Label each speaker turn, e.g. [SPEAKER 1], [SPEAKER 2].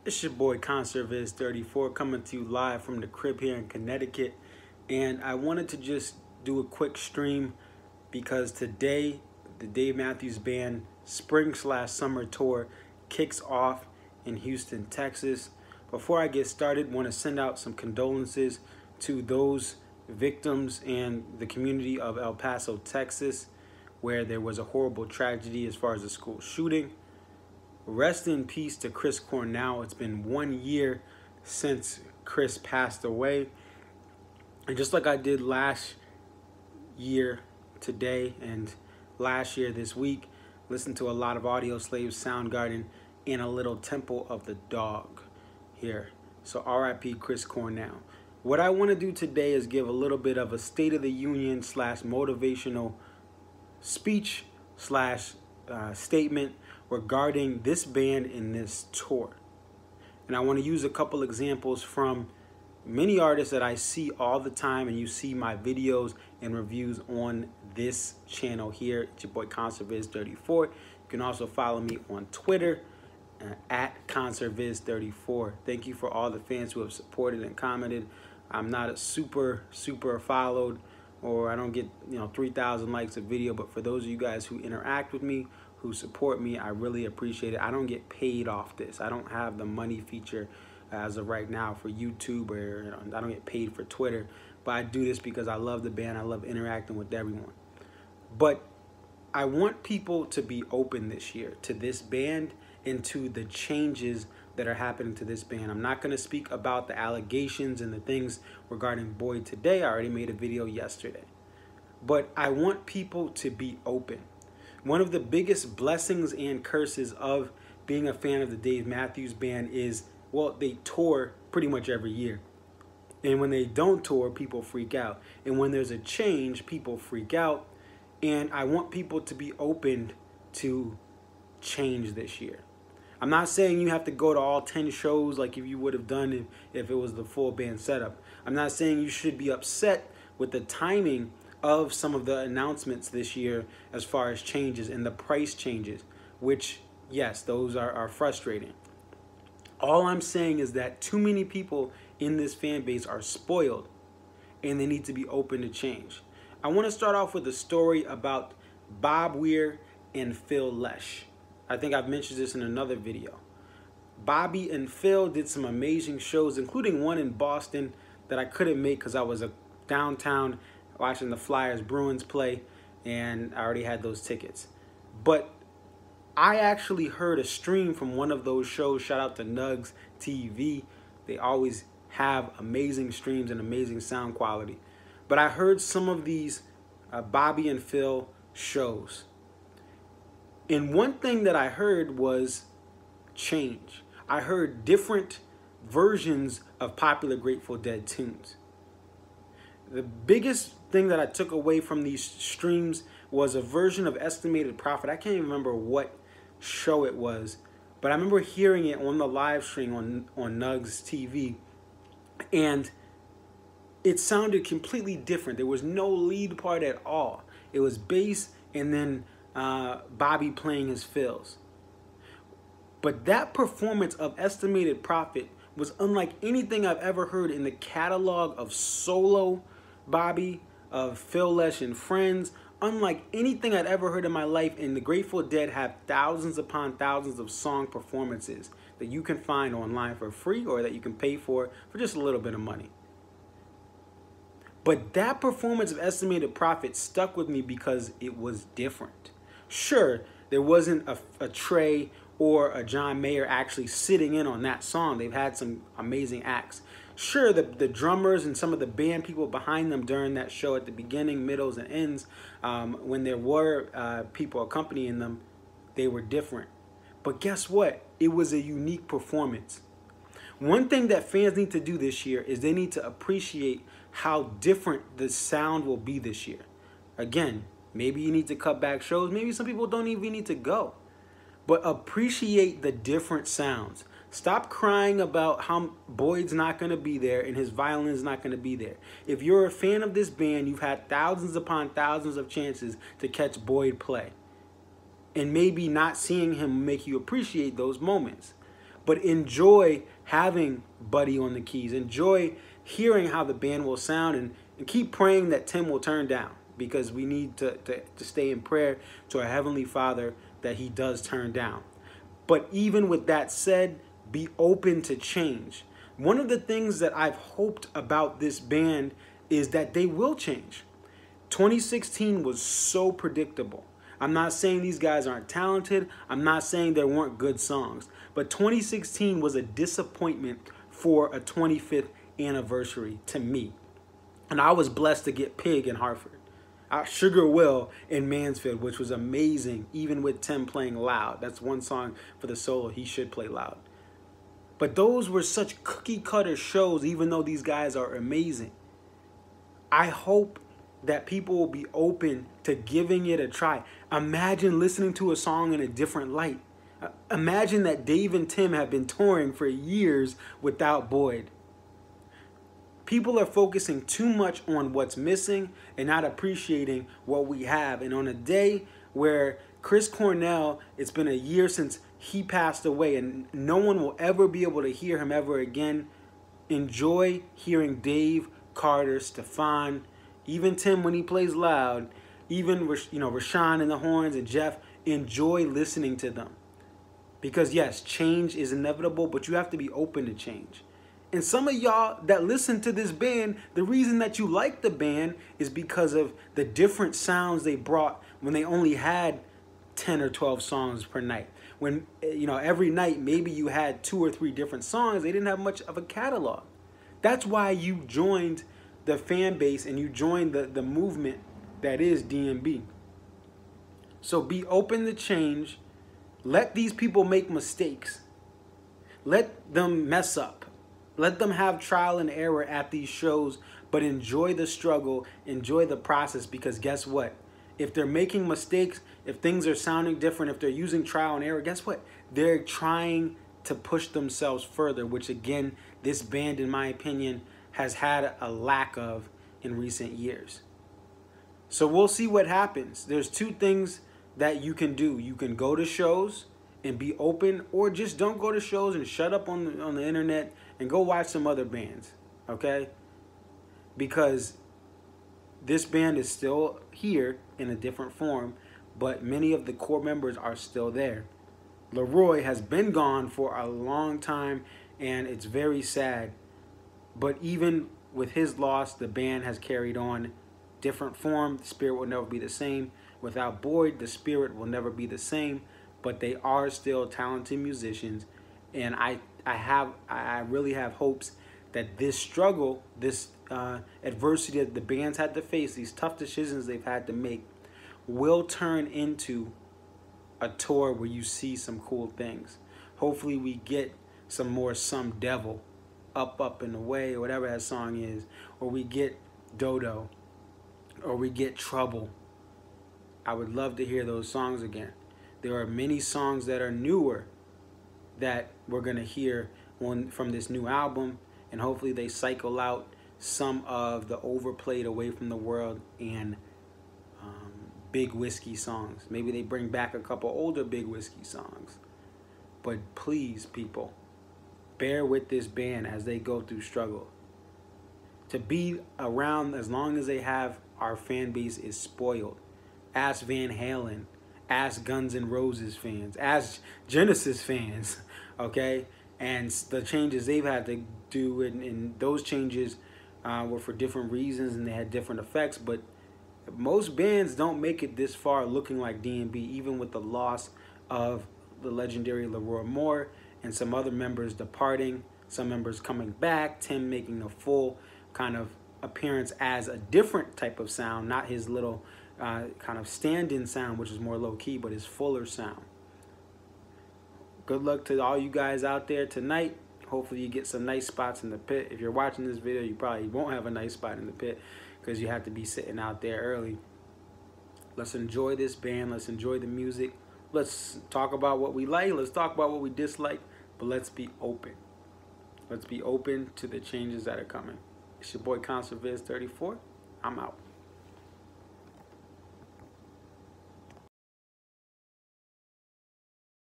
[SPEAKER 1] It's your boy Conserviz34 coming to you live from the crib here in Connecticut, and I wanted to just do a quick stream because today the Dave Matthews Band spring/summer tour kicks off in Houston, Texas. Before I get started, I want to send out some condolences to those victims and the community of El Paso, Texas, where there was a horrible tragedy as far as a school shooting. Rest in peace to Chris Cornell. It's been 1 year since Chris passed away. And just like I did last year today and last year this week, listened to a lot of Audio Slave, Soundgarden, and a little Temple of the Dog here. So RIP Chris Cornell. What I want to do today is give a little bit of a State of the Union / motivational speech / statement regarding this band and this tour. And I want to use a couple examples from many artists that I see all the time, and you see my videos and reviews on this channel here. It's your boy Conserviz34. You can also follow me on Twitter at Conserviz34. Thank you for all the fans who have supported and commented. I'm not a super followed, or I don't get 3,000 likes a video, but for those of you guys who interact with me, who support me, I really appreciate it. I don't get paid off this. I don't have the money feature as of right now for YouTube, or I don't get paid for Twitter, but I do this because I love the band. I love interacting with everyone. But I want people to be open this year to this band and to the changes that are happening to this band. I'm not going to speak about the allegations and the things regarding Boyd today. I already made a video yesterday. But I want people to be open. One of the biggest blessings and curses of being a fan of the Dave Matthews Band is, well, they tour pretty much every year. And when they don't tour, people freak out. And when there's a change, people freak out. And I want people to be open to change this year. I'm not saying you have to go to all 10 shows like if you would have done if it was the full band setup. I'm not saying you should be upset with the timing of some of the announcements this year as far as changes and the price changes, which, yes, those are frustrating. All I'm saying is that too many people in this fan base are spoiled and they need to be open to change. I want to start off with a story about Bob Weir and Phil Lesh. I think I've mentioned this in another video. Bobby and Phil did some amazing shows, including one in Boston that I couldn't make because I was downtown watching the Flyers Bruins play, and I already had those tickets. But I actually heard a stream from one of those shows. Shout out to Nugs TV. They always have amazing streams and amazing sound quality. But I heard some of these Bobby and Phil shows. And one thing that I heard was change. I heard different versions of popular Grateful Dead tunes. The biggest thing that I took away from these streams was a version of Estimated Profit. I can't even remember what show it was, but I remember hearing it on the live stream on Nugs TV, and it sounded completely different. There was no lead part at all. It was bass and then Bobby playing his fills. But that performance of Estimated Profit was unlike anything I've ever heard in the catalog of solo Bobby, of Phil Lesh and Friends, unlike anything I'd ever heard in my life. And the Grateful Dead have thousands upon thousands of song performances that you can find online for free or that you can pay for just a little bit of money. But that performance of Estimated Profit stuck with me because it was different. Sure, there wasn't a Trey or a John Mayer actually sitting in on that song. They've had some amazing acts. Sure, the drummers and some of the band people behind them during that show at the beginning, middles, and ends, when there were people accompanying them, they were different. But guess what? It was a unique performance. One thing that fans need to do this year is they need to appreciate how different the sound will be this year. Again, maybe you need to cut back shows. Maybe some people don't even need to go. But appreciate the different sounds. Stop crying about how Boyd's not going to be there and his violin's not going to be there. If you're a fan of this band, you've had thousands upon thousands of chances to catch Boyd play. And maybe not seeing him make you appreciate those moments. but enjoy having Buddy on the keys. Enjoy hearing how the band will sound, and keep praying that Tim will turn down, because we need to stay in prayer to our Heavenly Father that he does turn down. But even with that said, be open to change. One of the things that I've hoped about this band is that they will change. 2016 was so predictable. I'm not saying these guys aren't talented. I'm not saying there weren't good songs. But 2016 was a disappointment for a 25th anniversary to me. And I was blessed to get Pig in Hartford. Sugar Will in Mansfield, which was amazing, even with Tim playing loud. That's one song for the solo. He should play loud. But those were such cookie cutter shows, even though these guys are amazing. I hope that people will be open to giving it a try. Imagine listening to a song in a different light. Imagine that Dave and Tim have been touring for years without Boyd. People are focusing too much on what's missing and not appreciating what we have. And on a day where Chris Cornell, it's been a year since he passed away and no one will ever be able to hear him ever again, enjoy hearing Dave, Carter, Stefan, even Tim when he plays loud, even Rashawn and the horns and Jeff. Enjoy listening to them. Because yes, change is inevitable, but you have to be open to change. And some of y'all that listen to this band, the reason that you like the band is because of the different sounds they brought when they only had 10 or 12 songs per night. When, every night maybe you had 2 or 3 different songs, they didn't have much of a catalog. That's why you joined the fan base and you joined the movement that is DMB. So be open to change. Let these people make mistakes. Let them mess up. Let them have trial and error at these shows, but enjoy the struggle, enjoy the process, because guess what? If they're making mistakes, if things are sounding different, if they're using trial and error, guess what? They're trying to push themselves further, which again, this band, in my opinion, has had a lack of in recent years. So we'll see what happens. There's 2 things that you can do. You can go to shows and be open, or just don't go to shows and shut up on the internet and go watch some other bands, okay? Because this band is still here in a different form, but many of the core members are still there. Leroy has been gone for a long time, and it's very sad. But even with his loss, the band has carried on different form. The spirit will never be the same. Without Boyd, the spirit will never be the same. But they are still talented musicians, and I really have hopes that this struggle, this adversity that the bands had to face, these tough decisions they've had to make, will turn into a tour where you see some cool things. Hopefully we get some more Some Devil, Up and Away, or whatever that song is, or we get Dodo, or we get Trouble. I would love to hear those songs again. There are many songs that are newer that we're going to hear from this new album, and hopefully they cycle out some of the overplayed Away from the World and Big Whiskey songs. Maybe they bring back a couple older Big Whiskey songs. But please, people, bear with this band as they go through struggle. To be around as long as they have, our fan base is spoiled. Ask Van Halen. Ask Guns N' Roses fans. Ask Genesis fans. Okay? And the changes they've had to do, and those changes were for different reasons and they had different effects. But most bands don't make it this far looking like DMB, even with the loss of the legendary Leroy Moore and some other members departing, some members coming back, Tim making a full kind of appearance as a different type of sound, not his little kind of stand-in sound, which is more low-key, but his fuller sound. Good luck to all you guys out there tonight. Hopefully you get some nice spots in the pit. If you're watching this video, you probably won't have a nice spot in the pit because you have to be sitting out there early. Let's enjoy this band. Let's enjoy the music. Let's talk about what we like. Let's talk about what we dislike. But let's be open. Let's be open to the changes that are coming. It's your boy ConcertViz34. I'm out.